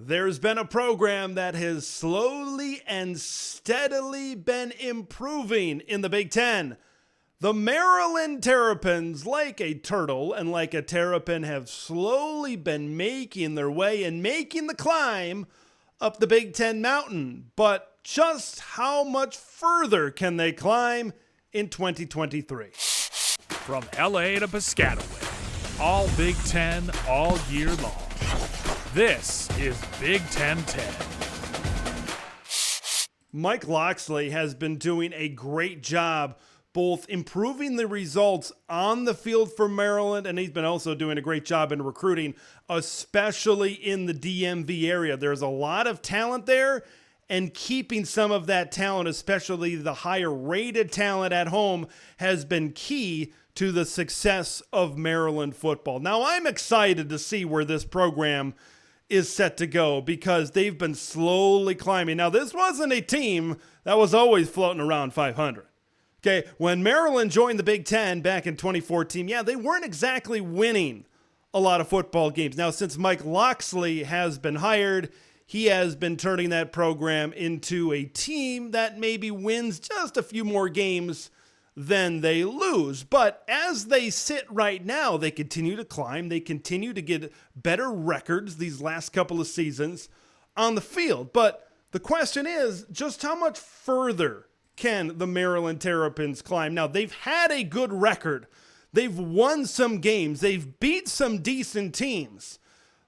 There's been a program that has slowly and steadily been improving in the Big Ten. The Maryland Terrapins, like a turtle and like a terrapin, have slowly been making their way and making the climb up the Big Ten mountain. But just how much further can they climb in 2023? From LA to Piscataway, all Big Ten all year long. This is Big Ten 10. Mike Locksley has been doing a great job both improving the results on the field for Maryland, and he's been also doing a great job in recruiting, especially in the DMV area. There's a lot of talent there, and keeping some of that talent, especially the higher rated talent at home, has been key to the success of Maryland football. Now, I'm excited to see where this program is set to go because they've been slowly climbing. Now, this wasn't a team that was always floating around 500. Okay, when Maryland joined the Big Ten back in 2014, they weren't exactly winning a lot of football games. Now, since Mike Locksley has been hired, he has been turning that program into a team that maybe wins just a few more games than they lose. But as they sit right now, they continue to climb. They continue to get better records these last couple of seasons on the field. But the question is, just how much further can the Maryland Terrapins climb? Now, they've had a good record. They've won some games. They've beat some decent teams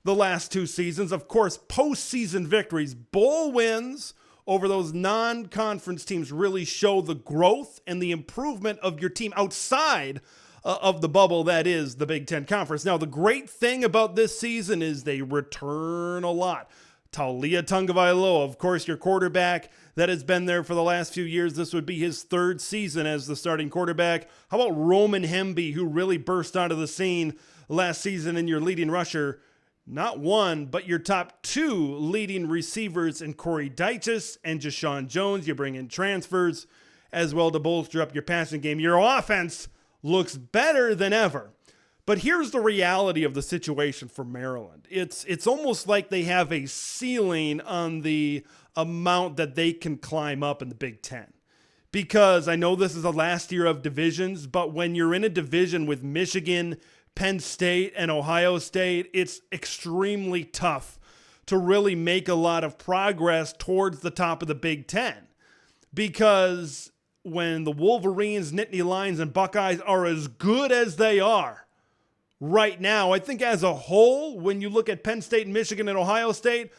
the last two seasons. Of course, postseason victories, bowl wins over those non-conference teams really show the growth and the improvement of your team outside of the bubble that is the Big Ten Conference. Now, the great thing about this season is they return a lot. Taulia Tagovailoa, of course, your quarterback that has been there for the last few years. This would be his third season as the starting quarterback. How about Roman Hemby, who really burst onto the scene last season, and your leading rusher? Not one, but your top two leading receivers in Dyches and Jeshaun Jones. You bring in transfers as well to bolster up your passing game. Your offense looks better than ever. But here's the reality of the situation for Maryland. It's almost like they have a ceiling on the amount that they can climb up in the Big Ten. Because I know this is the last year of divisions, but when you're in a division with Michigan, Penn State, and Ohio State, it's extremely tough to really make a lot of progress towards the top of the Big Ten. Because when the Wolverines, Nittany Lions, and Buckeyes are as good as they are right now, I think as a whole, when you look at Penn State, Michigan, and Ohio State,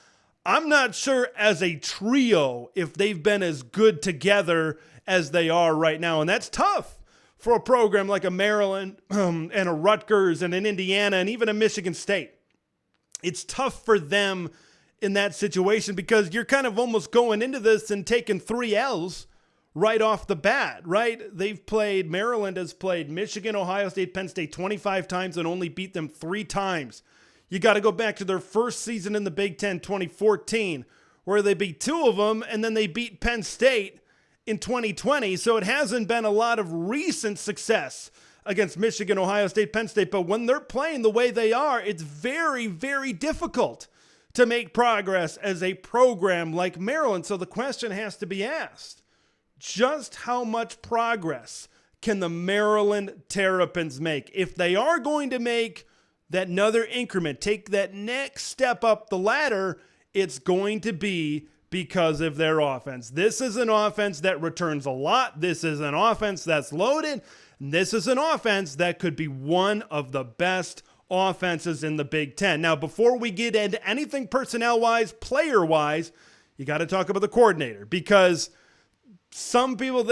I'm not sure as a trio if they've been as good together as they are right now. And that's tough for a program like a Maryland and a Rutgers and an Indiana and even a Michigan State. It's tough for them in that situation because you're kind of almost going into this and taking 3 L's right off the bat, right? Maryland has played Michigan, Ohio State, Penn State 25 times and only beat them 3 times. You got to go back to their first season in the Big Ten, 2014, where they beat 2 of them and then they beat Penn State in 2020, so it hasn't been a lot of recent success against Michigan, Ohio State, Penn State, but when they're playing the way they are, it's very, very difficult to make progress as a program like Maryland. So the question has to be asked, just how much progress can the Maryland Terrapins make? If they are going to make that another increment, take that next step up the ladder, it's going to be because of their offense. This is an offense that returns a lot. This is an offense that's loaded. And this is an offense that could be one of the best offenses in the Big Ten. Now, before we get into anything personnel-wise, player-wise, you got to talk about the coordinator because some people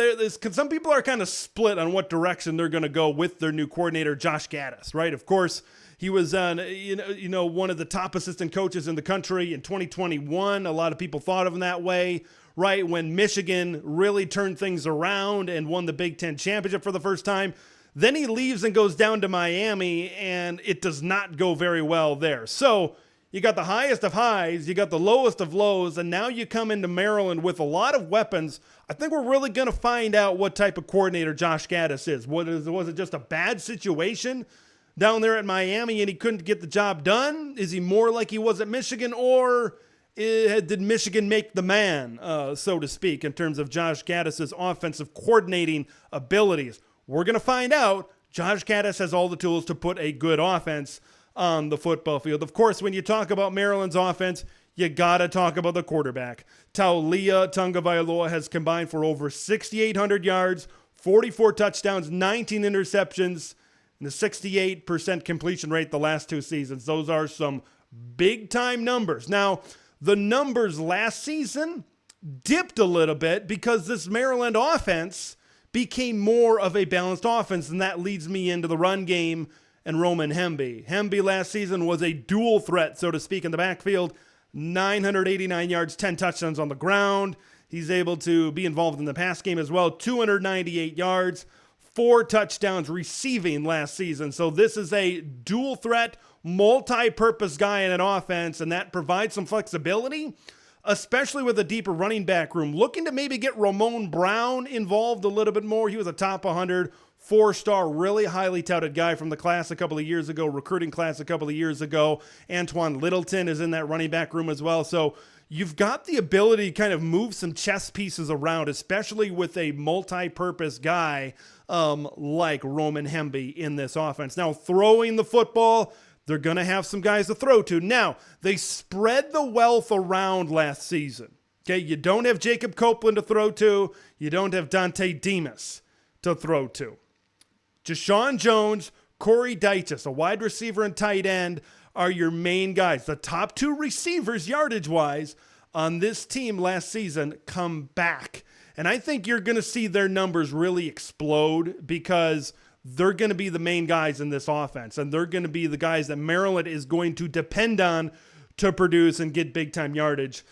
are kind of split on what direction they're going to go with their new coordinator, Josh Gattis, right? Of course, he was one of the top assistant coaches in the country in 2021. A lot of people thought of him that way, right? When Michigan really turned things around and won the Big Ten championship for the first time. Then he leaves and goes down to Miami, and it does not go very well there. So you got the highest of highs, you got the lowest of lows, and now you come into Maryland with a lot of weapons. I think we're really going to find out what type of coordinator Josh Gattis is. Was it just a bad situation down there at Miami and he couldn't get the job done? Is he more like he was at Michigan, or did Michigan make the man, so to speak, in terms of Josh Gattis' offensive coordinating abilities? We're going to find out. Josh Gattis has all the tools to put a good offense on the football field. Of course, when you talk about Maryland's offense, you got to talk about the quarterback. Taulia Tagovailoa has combined for over 6,800 yards, 44 touchdowns, 19 interceptions, and a 68% completion rate the last 2 seasons. Those are some big-time numbers. Now, the numbers last season dipped a little bit because this Maryland offense became more of a balanced offense, and that leads me into the run game and Roman Hemby. Hemby last season was a dual threat, so to speak, in the backfield. 989 yards, 10 touchdowns on the ground. He's able to be involved in the pass game as well. 298 yards, 4 touchdowns receiving last season. So this is a dual threat, multi-purpose guy in an offense, and that provides some flexibility, especially with a deeper running back room. Looking to maybe get Ramon Brown involved a little bit more. He was a top 100 4-star, really highly touted guy from the class a couple of years ago, recruiting class a couple of years ago. Antoine Littleton is in that running back room as well. So you've got the ability to kind of move some chess pieces around, especially with a multi-purpose guy like Roman Hemby in this offense. Now, throwing the football, they're going to have some guys to throw to. Now, they spread the wealth around last season. Okay, you don't have Jacob Copeland to throw to. You don't have Dante Demas to throw to. Jeshaun Jones, Corey Dyches, a wide receiver and tight end, are your main guys. The top 2 receivers, yardage-wise, on this team last season come back. And I think you're going to see their numbers really explode because they're going to be the main guys in this offense. And they're going to be the guys that Maryland is going to depend on to produce and get big-time yardage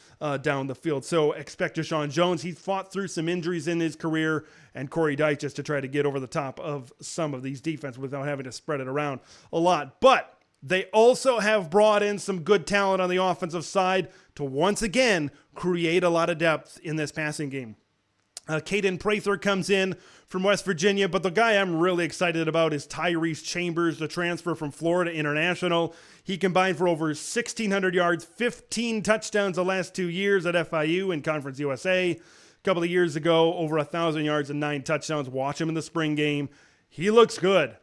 down the field. So expect Jeshaun Jones. He's fought through some injuries in his career, and Corey Dyches to try to get over the top of some of these defense without having to spread it around a lot. But they also have brought in some good talent on the offensive side to once again create a lot of depth in this passing game. Kaden Prather comes in from West Virginia, but the guy I'm really excited about is Tyrese Chambers, the transfer from Florida International. He combined for over 1,600 yards, 15 touchdowns the last 2 years at FIU in Conference USA. A couple of years ago, over 1,000 yards and 9 touchdowns. Watch him in the spring game. He looks good.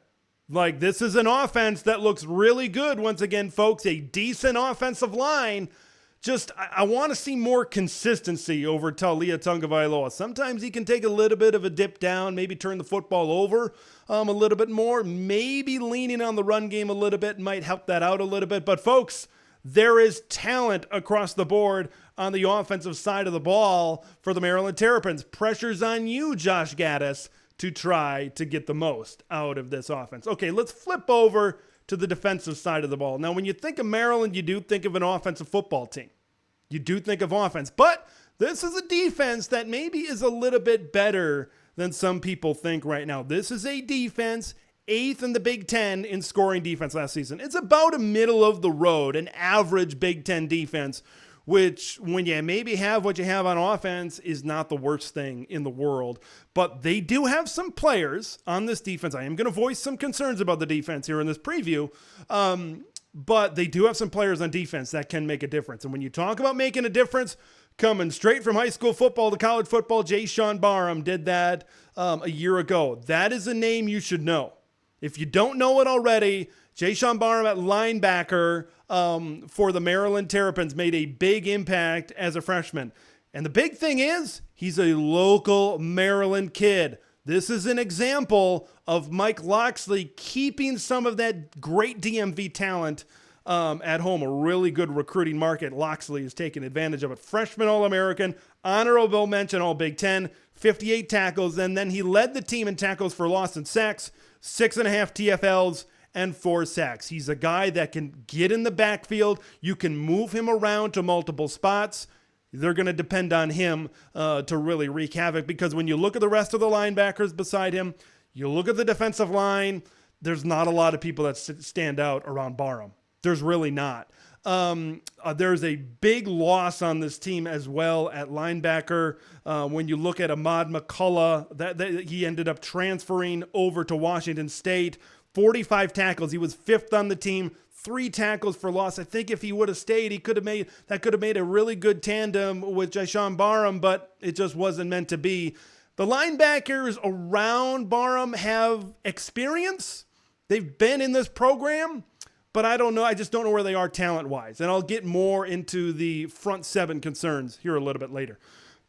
Like, this is an offense that looks really good. Once again, folks, a decent offensive line. Just, I want to see more consistency over Taulia Tagovailoa. Sometimes he can take a little bit of a dip down, maybe turn the football over a little bit more. Maybe leaning on the run game a little bit might help that out a little bit. But folks, there is talent across the board on the offensive side of the ball for the Maryland Terrapins. Pressure's on you, Josh Gattis, to try to get the most out of this offense. Okay, let's flip over to the defensive side of the ball. Now, when you think of Maryland, you do think of an offensive football team. You do think of offense, but this is a defense that maybe is a little bit better than some people think right now. This is a defense 8th in the Big Ten in scoring defense last season. It's about a middle of the road, an average Big Ten defense, which when you maybe have what you have on offense is not the worst thing in the world. But they do have some players on this defense. I am going to voice some concerns about the defense here in this preview. But they do have some players on defense that can make a difference. And when you talk about making a difference, coming straight from high school football to college football, Jeshaun Barham did that a year ago. That is a name you should know. If you don't know it already, Jeshaun Barham at linebacker for the Maryland Terrapins made a big impact as a freshman. And the big thing is, he's a local Maryland kid. This is an example of Mike Locksley keeping some of that great DMV talent at home. A really good recruiting market. Locksley is taking advantage of it. Freshman All-American, honorable mention All-Big Ten, 58 tackles, and then he led the team in tackles for loss and sacks, 6.5 TFLs, and 4 sacks. He's a guy that can get in the backfield. You can move him around to multiple spots. They're going to depend on him to really wreak havoc, because when you look at the rest of the linebackers beside him, you look at the defensive line, there's not a lot of people that stand out around Barham. There's really not. There's a big loss on this team as well at linebacker. When you look at Ahmad McCullough, that he ended up transferring over to Washington State. 45 tackles. He was 5th on the team, 3 tackles for loss. I think if he would have stayed, he could have made a really good tandem with Jeshaun Barham, but it just wasn't meant to be. The linebackers around Barham have experience. They've been in this program, but I don't know. I just don't know where they are talent-wise. And I'll get more into the front 7 concerns here a little bit later.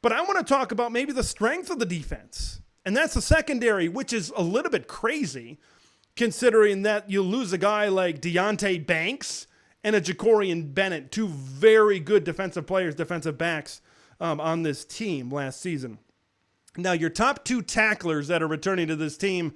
But I want to talk about maybe the strength of the defense. And that's the secondary, which is a little bit crazy, considering that you lose a guy like Deonte Banks and a Jacorian Bennett, 2 very good defensive players, defensive backs on this team last season. Now, your top 2 tacklers that are returning to this team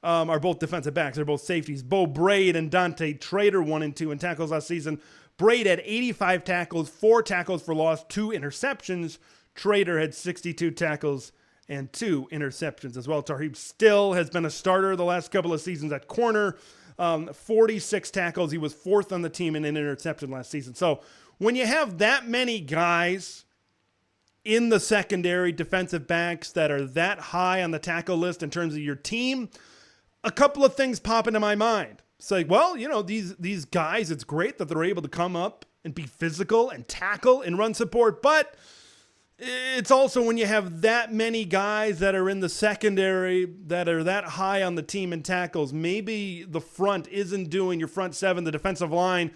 are both defensive backs. They're both safeties. Bo Braid and Dante Trader 1 and 2 in tackles last season. Braid had 85 tackles, 4 tackles for loss, 2 interceptions. Trader had 62 tackles and 2 interceptions as well. Tyrese still has been a starter the last couple of seasons at corner. 46 tackles. He was 4th on the team in an interception last season. So when you have that many guys in the secondary, defensive backs that are that high on the tackle list in terms of your team, a couple of things pop into my mind. It's like, well, these guys, it's great that they're able to come up and be physical and tackle and run support, but it's also when you have that many guys that are in the secondary that are that high on the team in tackles, maybe the front isn't doing, your front 7, the defensive line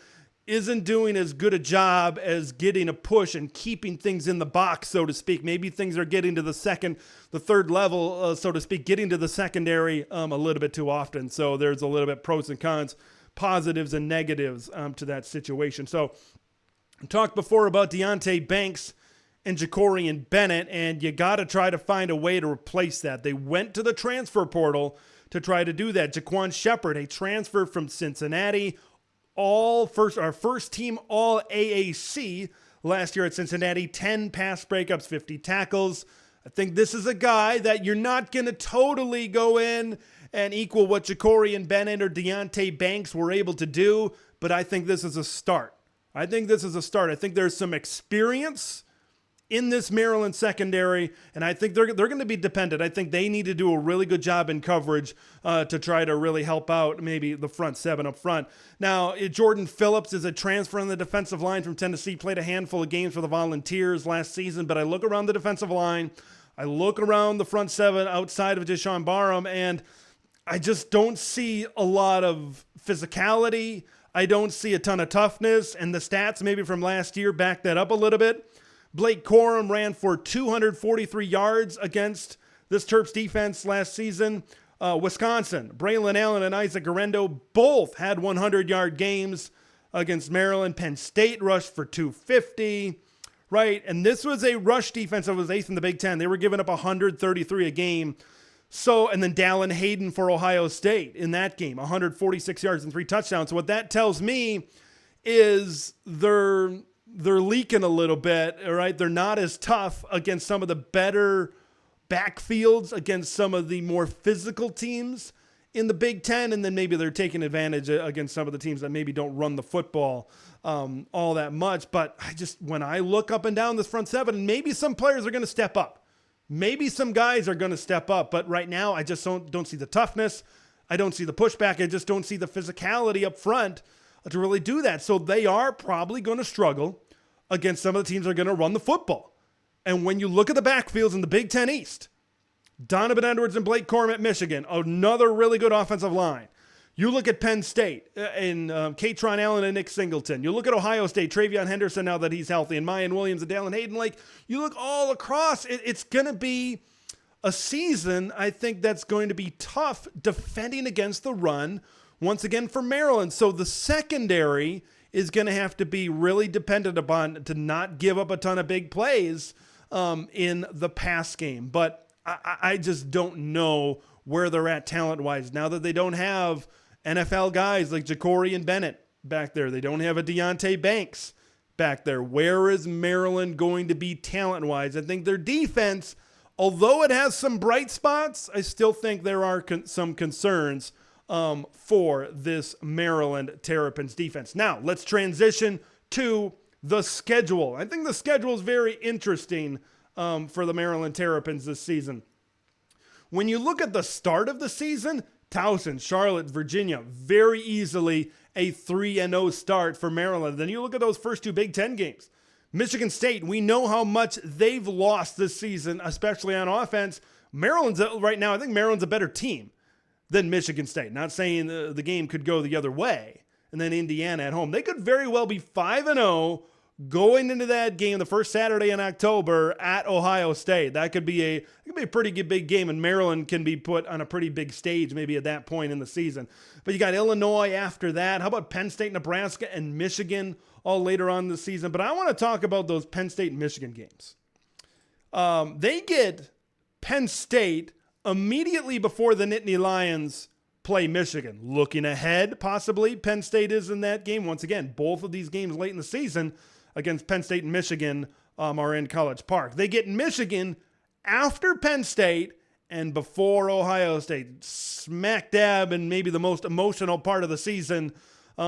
isn't doing as good a job as getting a push and keeping things in the box, so to speak. Maybe things are getting to the 3rd level, so to speak, getting to the secondary a little bit too often. So there's a little bit pros and cons, positives and negatives to that situation. So I talked before about Deonte Banks and Jacorian Bennett, and you got to try to find a way to replace that. They went to the transfer portal to try to do that. Jaquan Shepard, a transfer from Cincinnati, our first team all AAC last year at Cincinnati, 10 pass breakups, 50 tackles. I think this is a guy that you're not going to totally go in and equal what Jacorian Bennett or Deonte Banks were able to do, but I think this is a start. I think there's some experience in this Maryland secondary, and I think they're going to be dependent. I think they need to do a really good job in coverage to try to really help out maybe the front 7 up front. Now, Jordan Phillips is a transfer on the defensive line from Tennessee, played a handful of games for the Volunteers last season, but I look around the defensive line, I look around the front 7 outside of Jeshaun Barham, and I just don't see a lot of physicality. I don't see a ton of toughness, and the stats maybe from last year back that up a little bit. Blake Corum ran for 243 yards against this Terps defense last season. Wisconsin, Braylon Allen and Isaac Garendo both had 100-yard games against Maryland. Penn State rushed for 250, right? And this was a rush defense that was 8th in the Big Ten. They were giving up 133 a game. So, and then Dallin Hayden for Ohio State in that game, 146 yards and 3 touchdowns. So what that tells me is they're leaking a little bit, all right? They're not as tough against some of the better backfields, against some of the more physical teams in the Big Ten, and then maybe they're taking advantage against some of the teams that maybe don't run the football all that much. But when I look up and down this front 7, maybe some players are going to step up. Maybe some guys are going to step up, but right now I just don't see the toughness. I don't see the pushback. I just don't see the physicality up front to really do that. So they are probably going to struggle against some of the teams that are going to run the football. And when you look at the backfields in the Big Ten East, Donovan Edwards and Blake Corum at Michigan, another really good offensive line. You look at Penn State and Katron Allen and Nick Singleton. You look at Ohio State, Travion Henderson now that he's healthy, and Mayan Williams and Dallin Hayden. You look all across, it's going to be a season, I think, that's going to be tough defending against the run once again for Maryland. So the secondary is going to have to be really dependent upon to not give up a ton of big plays in the pass game. But I just don't know where they're at talent-wise. Now that they don't have NFL guys like Jacorian Bennett back there, they don't have a Deonte Banks back there. Where is Maryland going to be talent-wise? I think their defense, although it has some bright spots, I still think there are some concerns for this Maryland Terrapins defense. Now, let's transition to the schedule. I think the schedule is very interesting for the Maryland Terrapins this season. When you look at the start of the season, Towson, Charlotte, Virginia, very easily a 3-0 start for Maryland. Then you look at those first two Big Ten games. Michigan State, we know how much they've lost this season, especially on offense. Maryland's right now, I think Maryland's a better team than Michigan State. Not saying the game could go the other way. And then Indiana at home. They could very well be 5-0 going into that game the first Saturday in October at Ohio State. That could be a pretty good big game, and Maryland can be put on a pretty big stage maybe at that point in the season. But you got Illinois after that. How about Penn State, Nebraska, and Michigan all later on in the season? But I want to talk about those Penn State and Michigan games. They get Penn State immediately before the Nittany Lions play Michigan. Looking ahead, possibly, Penn State is in that game. Once again, both of these games late in the season against Penn State and Michigan are in College Park. They get Michigan after Penn State and before Ohio State. Smack dab and maybe the most emotional part of the season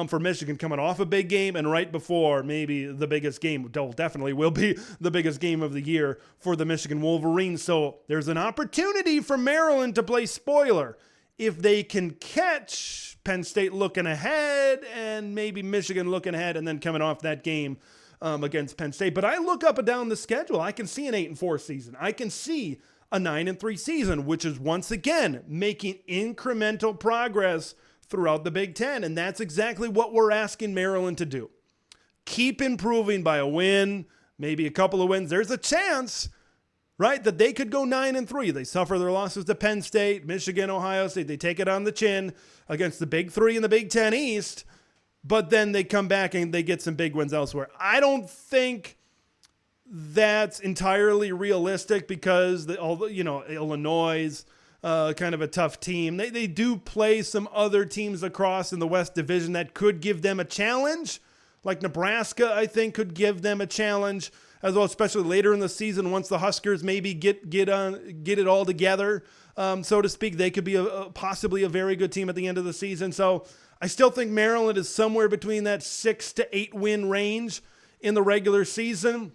for Michigan, coming off a big game and right before maybe the biggest game. Definitely will be the biggest game of the year for the Michigan Wolverines. So there's an opportunity for Maryland to play spoiler if they can catch Penn State looking ahead and maybe Michigan looking ahead and then coming off that game against Penn State. But I look up and down the schedule. I can see an 8-4 season. I can see a 9-3 season, which is once again making incremental progress throughout the Big Ten. And that's exactly what we're asking Maryland to do. Keep improving by a win, maybe a couple of wins. There's a chance, right, that they could go 9-3. They suffer their losses to Penn State, Michigan, Ohio State. They take it on the chin against the Big Three in the Big Ten East. But then they come back and they get some big wins elsewhere. I don't think that's entirely realistic because Illinois is kind of a tough team. They do play some other teams across in the West Division that could give them a challenge. Like Nebraska, I think, could give them a challenge as well, especially later in the season once the Huskers maybe get it all together, so to speak. They could be possibly a very good team at the end of the season. So I still think Maryland is somewhere between that 6 to 8 win range in the regular season,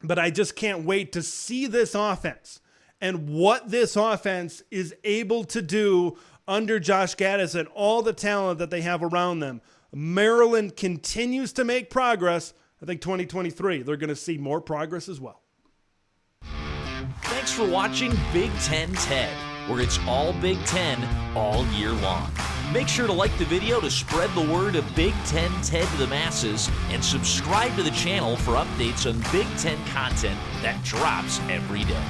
but I just can't wait to see this offense and what this offense is able to do under Josh Gattis and all the talent that they have around them. Maryland continues to make progress. I think 2023, they're going to see more progress as well. Thanks for watching Big Ten TED, where it's all Big Ten all year long. Make sure to like the video to spread the word of Big Ten TED to the masses, and subscribe to the channel for updates on Big Ten content that drops every day.